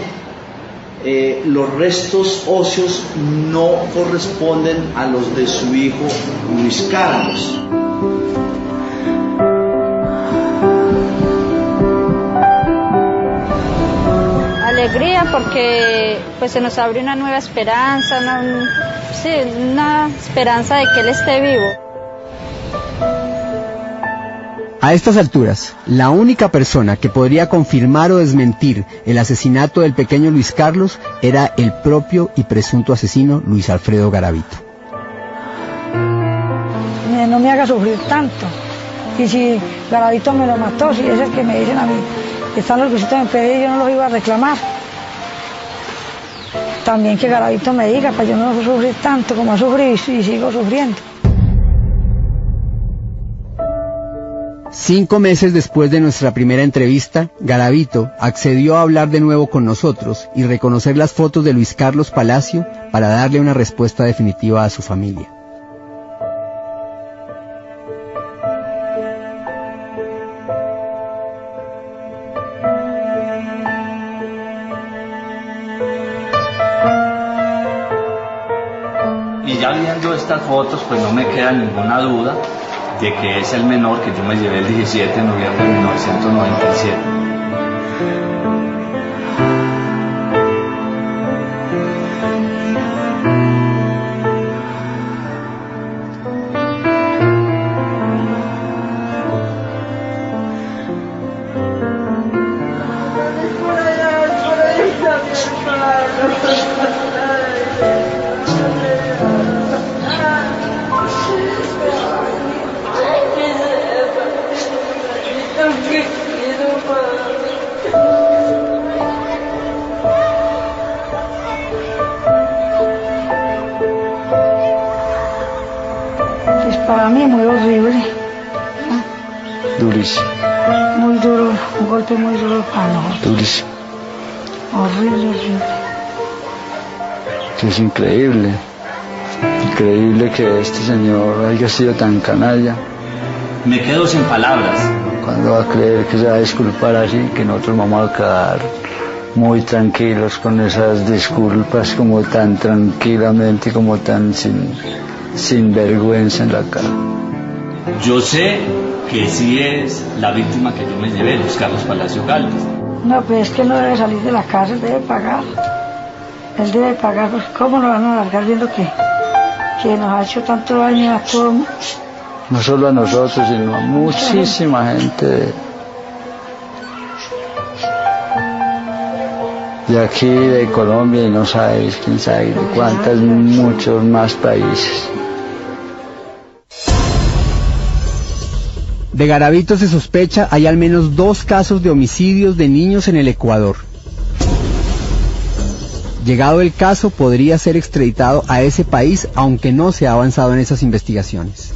los restos óseos no corresponden a los de su hijo Luis Carlos. Alegría porque pues se nos abre una nueva esperanza, una esperanza de que él esté vivo. A estas alturas, la única persona que podría confirmar o desmentir el asesinato del pequeño Luis Carlos era el propio y presunto asesino Luis Alfredo Garavito. No me haga sufrir tanto. Y si Garavito me lo mató, si es el que me dicen a mí, están los huesitos en PD, yo no los iba a reclamar. También que Garavito me diga, para yo no sufrir tanto como sufrí y sigo sufriendo. 5 meses después de nuestra primera entrevista, Garavito accedió a hablar de nuevo con nosotros y reconocer las fotos de Luis Carlos Palacio para darle una respuesta definitiva a su familia. Y ya viendo estas fotos, pues no me queda ninguna duda de que es el menor que yo me llevé el 17 de noviembre de 1997. Para mí es muy horrible. Durísimo. Un golpe muy duro para nosotros. Durísimo. Horrible, horrible. Es increíble. Increíble que este señor haya sido tan canalla. Me quedo sin palabras. ¿Cuándo va a creer que se va a disculpar así? Que nosotros vamos a quedar muy tranquilos con esas disculpas, como tan tranquilamente, como tan sin vergüenza en la cara. Yo sé que sí es la víctima que yo me llevé, Luis Carlos Palacio Galvez. No, pues es que no debe salir de la cárcel, debe pagar. Él debe pagar, pues ¿cómo lo van a alargar viendo que nos ha hecho tanto daño a todo? No solo a nosotros, sino a muchísima gente de aquí, de Colombia, y no sabes, quién sabe, de cuántos, muchos más países. De Garavito se sospecha hay al menos 2 casos de homicidios de niños en el Ecuador. Llegado el caso, podría ser extraditado a ese país, aunque no se ha avanzado en esas investigaciones.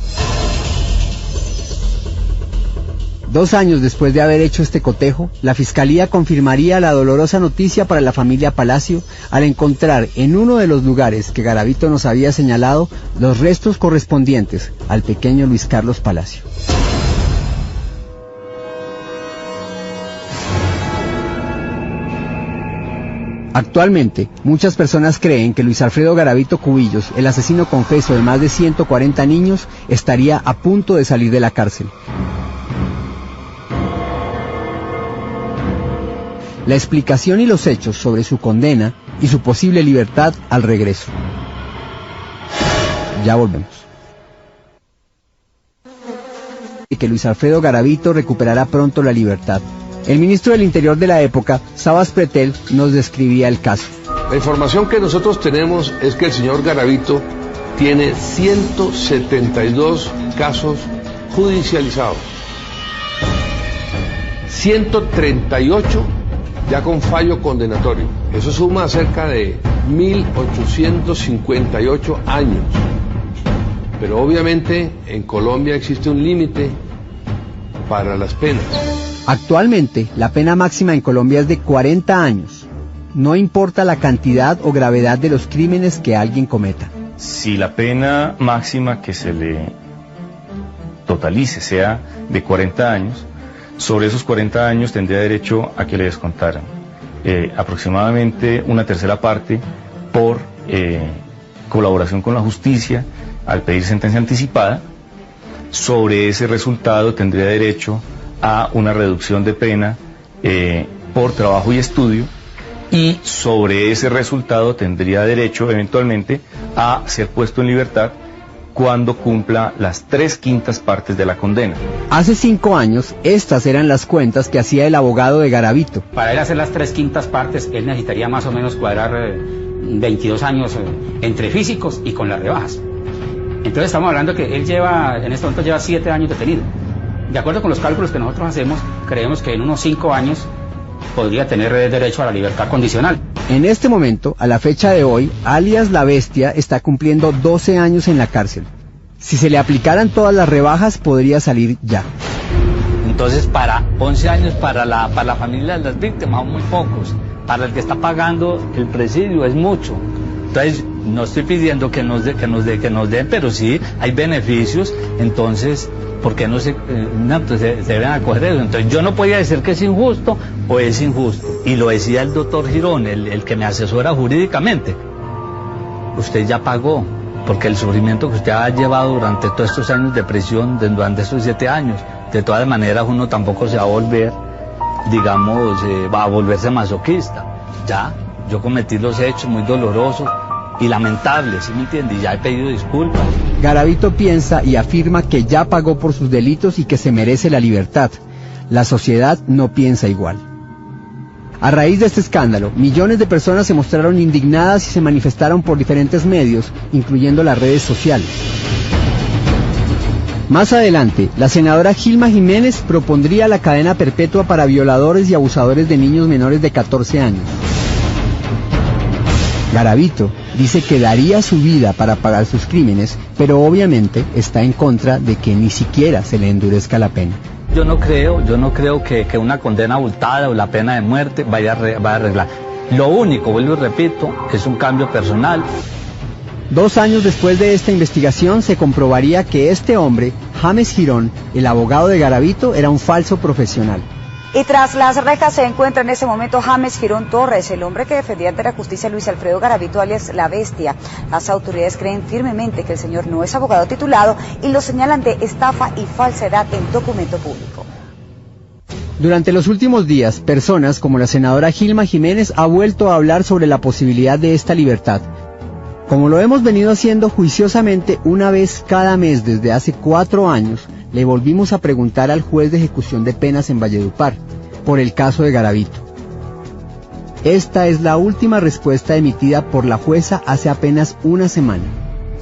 2 años después de haber hecho este cotejo, la Fiscalía confirmaría la dolorosa noticia para la familia Palacio al encontrar en uno de los lugares que Garavito nos había señalado los restos correspondientes al pequeño Luis Carlos Palacio. Actualmente, muchas personas creen que Luis Alfredo Garavito Cubillos, el asesino confeso de más de 140 niños, estaría a punto de salir de la cárcel. La explicación y los hechos sobre su condena y su posible libertad al regreso. Ya volvemos. Y que Luis Alfredo Garavito recuperará pronto la libertad. El ministro del Interior de la época, Sabas Pretel, nos describía el caso. La información que nosotros tenemos es que el señor Garavito tiene 172 casos judicializados. 138 ya con fallo condenatorio. Eso suma cerca de 1.858 años. Pero obviamente en Colombia existe un límite para las penas. Actualmente, la pena máxima en Colombia es de 40 años. No importa la cantidad o gravedad de los crímenes que alguien cometa. Si la pena máxima que se le totalice sea de 40 años, sobre esos 40 años tendría derecho a que le descontaran aproximadamente una tercera parte por colaboración con la justicia al pedir sentencia anticipada. Sobre ese resultado tendría derecho a una reducción de pena por trabajo y estudio, y sobre ese resultado tendría derecho eventualmente a ser puesto en libertad cuando cumpla las 3/5 partes de la condena. Hace 5 años, estas eran las cuentas que hacía el abogado de Garavito. Para él hacer las 3/5 partes, él necesitaría más o menos cuadrar 22 años entre físicos y con las rebajas. Entonces estamos hablando que él en este momento lleva 7 años detenido. De acuerdo con los cálculos que nosotros hacemos, creemos que en unos 5 años podría tener derecho a la libertad condicional. En este momento, a la fecha de hoy, alias La Bestia está cumpliendo 12 años en la cárcel. Si se le aplicaran todas las rebajas, podría salir ya. Entonces, para 11 años para la familia de las víctimas son muy pocos. Para el que está pagando el presidio es mucho. Entonces, no estoy pidiendo que nos den, pero sí hay beneficios. Entonces, ¿por qué no se deben acoger eso? Entonces, yo no podía decir que es injusto o es injusto. Y lo decía el doctor Girón, el que me asesora jurídicamente. Usted ya pagó, porque el sufrimiento que usted ha llevado durante todos estos años de prisión, durante estos 7 años, de todas maneras uno tampoco se va a volver, digamos, va a volverse masoquista. Ya, yo cometí los hechos muy dolorosos y lamentables, ¿sí me entiende? Y ya he pedido disculpas. Garavito piensa y afirma que ya pagó por sus delitos y que se merece la libertad. La sociedad no piensa igual. A raíz de este escándalo, millones de personas se mostraron indignadas y se manifestaron por diferentes medios, incluyendo las redes sociales. Más adelante, la senadora Gilma Jiménez propondría la cadena perpetua para violadores y abusadores de niños menores de 14 años. Garavito dice que daría su vida para pagar sus crímenes, pero obviamente está en contra de que ni siquiera se le endurezca la pena. yo no creo que una condena abultada o la pena de muerte vaya a arreglar. Lo único, vuelvo y repito, es un cambio personal. 2 años después de esta investigación se comprobaría que este hombre, James Girón, el abogado de Garavito, era un falso profesional. Y tras las rejas se encuentra en ese momento James Girón Torres, el hombre que defendía ante la justicia a Luis Alfredo Garavito, alias La Bestia. Las autoridades creen firmemente que el señor no es abogado titulado y lo señalan de estafa y falsedad en documento público. Durante los últimos días, personas como la senadora Gilma Jiménez ha vuelto a hablar sobre la posibilidad de esta libertad. Como lo hemos venido haciendo juiciosamente una vez cada mes desde hace 4 años, le volvimos a preguntar al juez de ejecución de penas en Valledupar por el caso de Garavito. Esta es la última respuesta emitida por la jueza hace apenas una semana.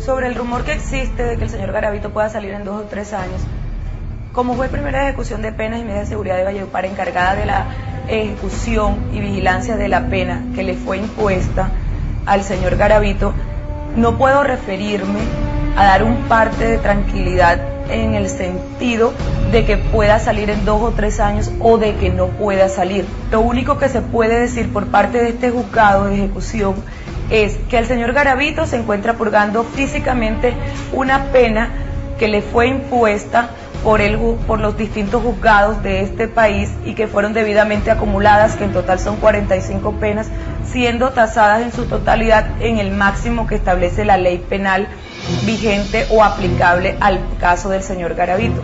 Sobre el rumor que existe de que el señor Garavito pueda salir en 2 o 3 años, como juez primera de ejecución de penas y medidas de seguridad de Valledupar, encargada de la ejecución y vigilancia de la pena que le fue impuesta al señor Garavito, no puedo referirme a dar un parte de tranquilidad en el sentido de que pueda salir en 2 o 3 años o de que no pueda salir. Lo único que se puede decir por parte de este juzgado de ejecución es que el señor Garavito se encuentra purgando físicamente una pena que le fue impuesta por los distintos juzgados de este país y que fueron debidamente acumuladas, que en total son 45 penas, siendo tasadas en su totalidad en el máximo que establece la ley penal vigente o aplicable al caso del señor Garavito.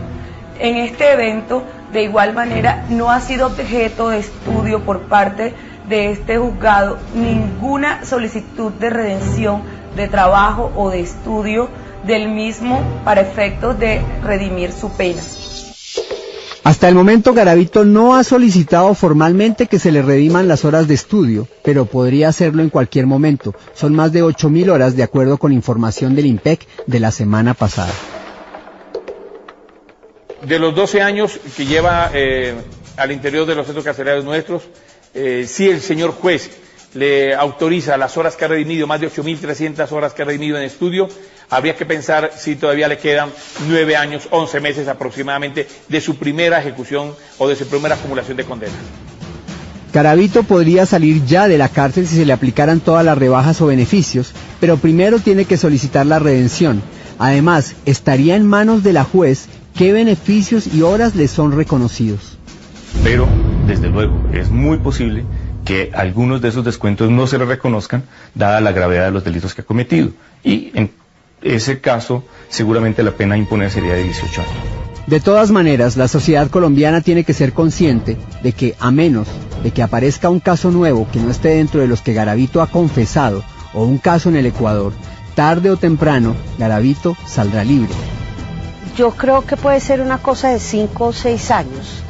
En este evento, de igual manera, no ha sido objeto de estudio por parte de este juzgado ninguna solicitud de redención de trabajo o de estudio del mismo para efectos de redimir su pena. Hasta el momento Garavito no ha solicitado formalmente que se le rediman las horas de estudio, pero podría hacerlo en cualquier momento. Son más de 8.000 horas de acuerdo con información del IMPEC de la semana pasada. De los 12 años que lleva al interior de los centros carcelarios nuestros, si el señor juez le autoriza las horas que ha redimido, más de 8.300 horas que ha redimido en estudio, habría que pensar si todavía le quedan 9 años, 11 meses aproximadamente de su primera ejecución o de su primera acumulación de condenas. Garavito podría salir ya de la cárcel si se le aplicaran todas las rebajas o beneficios, pero primero tiene que solicitar la redención. Además, estaría en manos de la juez qué beneficios y horas le son reconocidos. Pero, desde luego, es muy posible que algunos de esos descuentos no se le reconozcan, dada la gravedad de los delitos que ha cometido. Y en ese caso, seguramente la pena a imponer sería de 18 años. De todas maneras, la sociedad colombiana tiene que ser consciente de que, a menos de que aparezca un caso nuevo que no esté dentro de los que Garavito ha confesado, o un caso en el Ecuador, tarde o temprano, Garavito saldrá libre. Yo creo que puede ser una cosa de 5 o 6 años.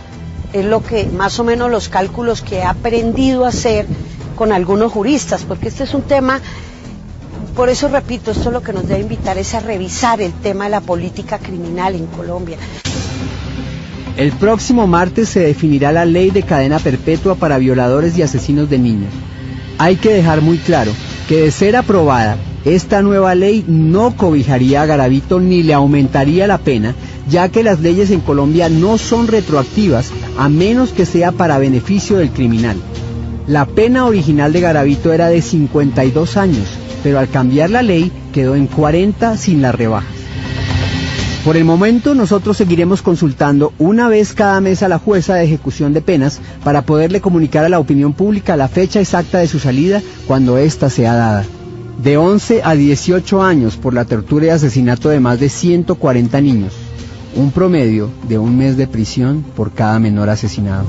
Es lo que, más o menos, los cálculos que he aprendido a hacer con algunos juristas, porque este es un tema, por eso repito, esto lo que nos debe invitar es a revisar el tema de la política criminal en Colombia. El próximo martes se definirá la ley de cadena perpetua para violadores y asesinos de niños. Hay que dejar muy claro que de ser aprobada, esta nueva ley no cobijaría a Garavito ni le aumentaría la pena, ya que las leyes en Colombia no son retroactivas a menos que sea para beneficio del criminal. La pena original de Garavito era de 52 años, pero al cambiar la ley quedó en 40 sin las rebajas. Por el momento nosotros seguiremos consultando una vez cada mes a la jueza de ejecución de penas para poderle comunicar a la opinión pública la fecha exacta de su salida cuando ésta sea dada. De 11 a 18 años por la tortura y asesinato de más de 140 niños. Un promedio de 1 mes de prisión por cada menor asesinado.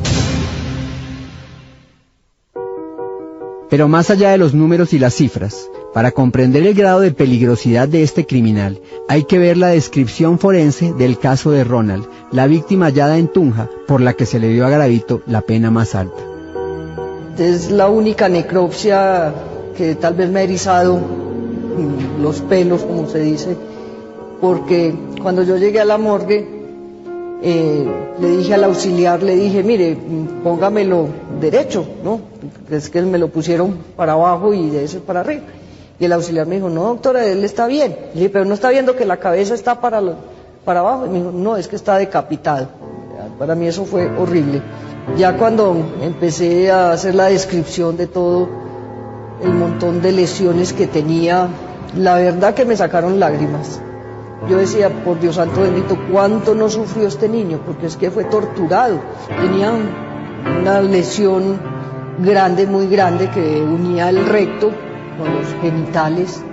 Pero más allá de los números y las cifras, para comprender el grado de peligrosidad de este criminal, hay que ver la descripción forense del caso de Ronald, la víctima hallada en Tunja, por la que se le dio a Garavito la pena más alta. Es la única necropsia que tal vez me ha erizado los pelos, como se dice, porque cuando yo llegué a la morgue, le dije al auxiliar, le dije, mire, póngamelo derecho, ¿no? Es que me lo pusieron para abajo y de ese para arriba. Y el auxiliar me dijo, no, doctora, él está bien. Le dije, pero no está viendo que la cabeza está para abajo. Y me dijo, no, es que está decapitado. Para mí eso fue horrible. Ya cuando empecé a hacer la descripción de todo el montón de lesiones que tenía, la verdad que me sacaron lágrimas. Yo decía, por Dios santo bendito, ¿cuánto no sufrió este niño? Porque es que fue torturado. Tenía una lesión grande, muy grande, que unía el recto con los genitales.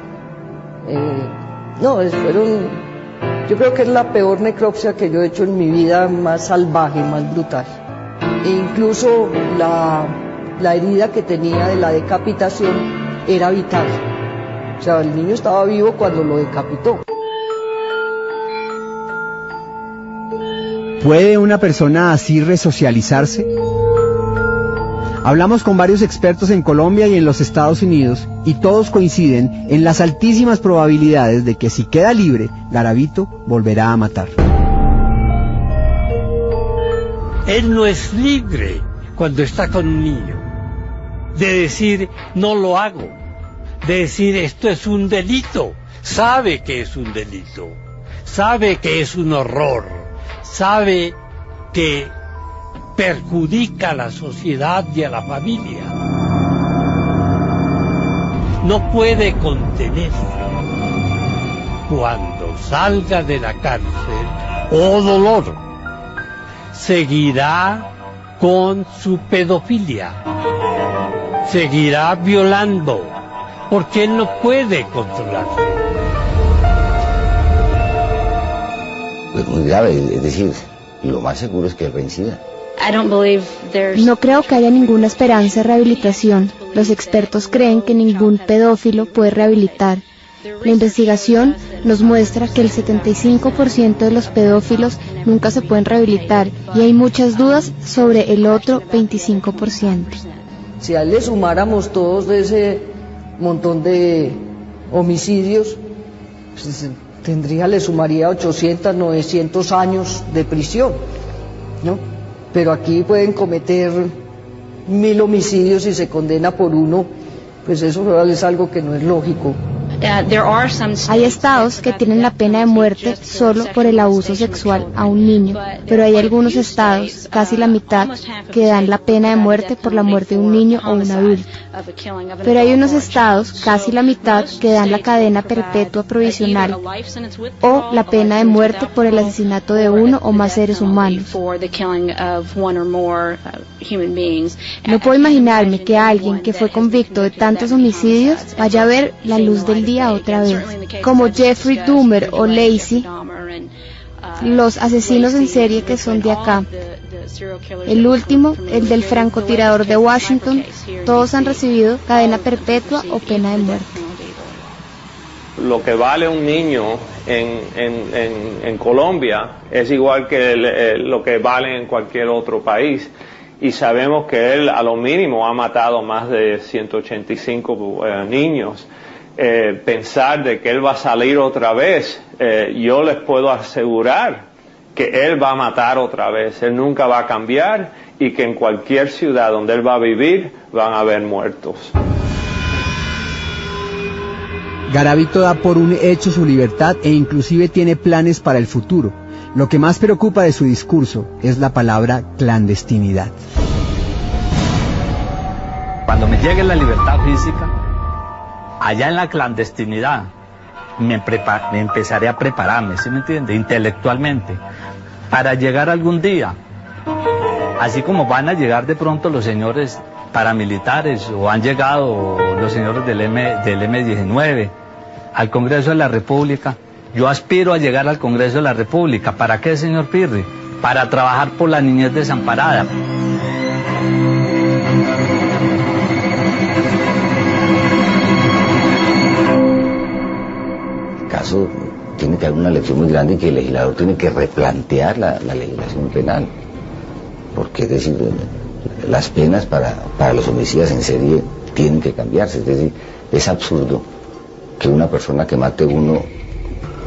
Yo creo que es la peor necropsia que yo he hecho en mi vida, más salvaje, más brutal. E incluso la herida que tenía de la decapitación era vital. O sea, el niño estaba vivo cuando lo decapitó. ¿Puede una persona así resocializarse? Hablamos con varios expertos en Colombia y en los Estados Unidos y todos coinciden en las altísimas probabilidades de que si queda libre, Garavito volverá a matar. Él no es libre cuando está con un niño, de decir no lo hago, de decir esto es un delito. Sabe que es un delito, sabe que es un horror, sabe que perjudica a la sociedad y a la familia. No puede contenerse. Cuando salga de la cárcel, oh dolor, seguirá con su pedofilia, seguirá violando, porque él no puede controlarse. Es muy grave, es decir, lo más seguro es que él reincida. No creo que haya ninguna esperanza de rehabilitación. Los expertos creen que ningún pedófilo puede rehabilitar. La investigación nos muestra que el 75% de los pedófilos nunca se pueden rehabilitar y hay muchas dudas sobre el otro 25%. Si a él le sumáramos todos de ese montón de homicidios, pues, le sumaría 800, 900 años de prisión, ¿no? Pero aquí pueden cometer 1000 homicidios y se condena por uno, pues eso es algo que no es lógico. Hay estados que tienen la pena de muerte solo por el abuso sexual a un niño, pero hay algunos estados, casi la mitad, que dan la pena de muerte por la muerte de un niño o un adulto. Pero hay unos estados, casi la mitad, que dan la cadena perpetua provisional o la pena de muerte por el asesinato de uno o más seres humanos. No puedo imaginarme que alguien que fue convicto de tantos homicidios vaya a ver la luz del día otra vez. Como Jeffrey Dahmer o Lacey, los asesinos en serie que son de acá. El último, el del francotirador de Washington, todos han recibido cadena perpetua o pena de muerte. Lo que vale un niño en Colombia es igual que lo que vale en cualquier otro país. Y sabemos que él a lo mínimo ha matado más de 185 niños. Pensar de que él va a salir otra vez, yo les puedo asegurar que él va a matar otra vez, él nunca va a cambiar y que en cualquier ciudad donde él va a vivir van a haber muertos. Garavito da por un hecho su libertad e inclusive tiene planes para el futuro. Lo que más preocupa de su discurso es la palabra clandestinidad. Cuando me llegue la libertad física, allá en la clandestinidad, me empezaré a prepararme, ¿sí me entiende? Intelectualmente, para llegar algún día, así como van a llegar de pronto los señores paramilitares, o han llegado los señores del M-19, al Congreso de la República. Yo aspiro a llegar al Congreso de la República. ¿Para qué, señor Pirri? Para trabajar por la niñez desamparada. Caso tiene que haber una lección muy grande y que el legislador tiene que replantear la legislación penal, porque es decir, las penas para los homicidas en serie tienen que cambiarse. Es decir, es absurdo que una persona que mate uno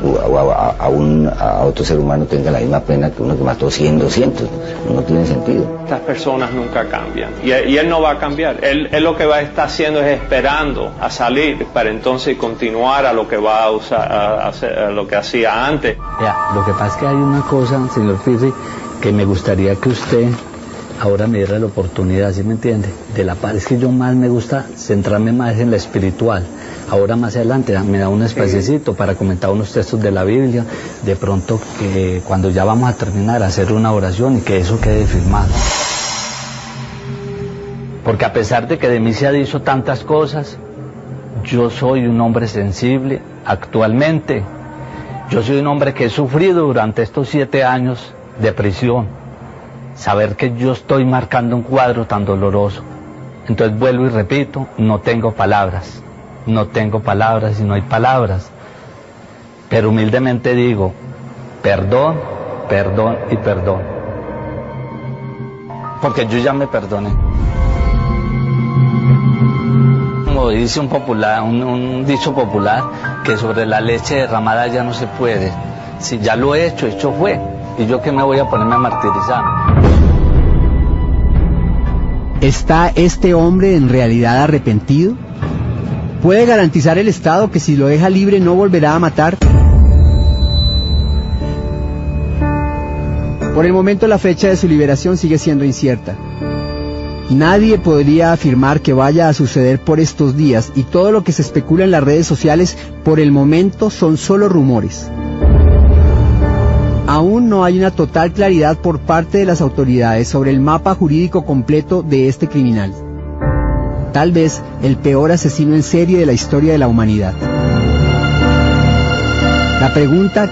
a otro ser humano tenga la misma pena que uno que mató 100, 200, no tiene sentido. Estas personas nunca cambian y él no va a cambiar. Él lo que va a estar haciendo es esperando a salir para entonces continuar a lo que va a hacer, a lo que hacía antes. Ya, lo que pasa es que hay una cosa, señor Firri, que me gustaría que usted ahora me diera la oportunidad, ¿sí me entiende? De la paz. Es que yo más me gusta centrarme más en la espiritual. Ahora más adelante me da un espacecito para comentar unos textos de la Biblia, de pronto que cuando ya vamos a terminar hacer una oración y que eso quede firmado. Porque a pesar de que de mí se ha dicho tantas cosas, yo soy un hombre sensible actualmente. Yo soy un hombre que he sufrido durante estos 7 años de prisión. Saber que yo estoy marcando un cuadro tan doloroso. Entonces vuelvo y repito, no tengo palabras y no hay palabras. Pero humildemente digo, perdón, perdón y perdón. Porque yo ya me perdoné. Como dice un dicho popular, que sobre la leche derramada ya no se puede. Si ya lo he hecho, hecho fue. ¿Y yo qué me voy a ponerme a martirizar? ¿Está este hombre en realidad arrepentido? ¿Puede garantizar el Estado que si lo deja libre no volverá a matar? Por el momento la fecha de su liberación sigue siendo incierta. Nadie podría afirmar que vaya a suceder por estos días y todo lo que se especula en las redes sociales por el momento son solo rumores. Aún no hay una total claridad por parte de las autoridades sobre el mapa jurídico completo de este criminal. Tal vez el peor asesino en serie de la historia de la humanidad. La pregunta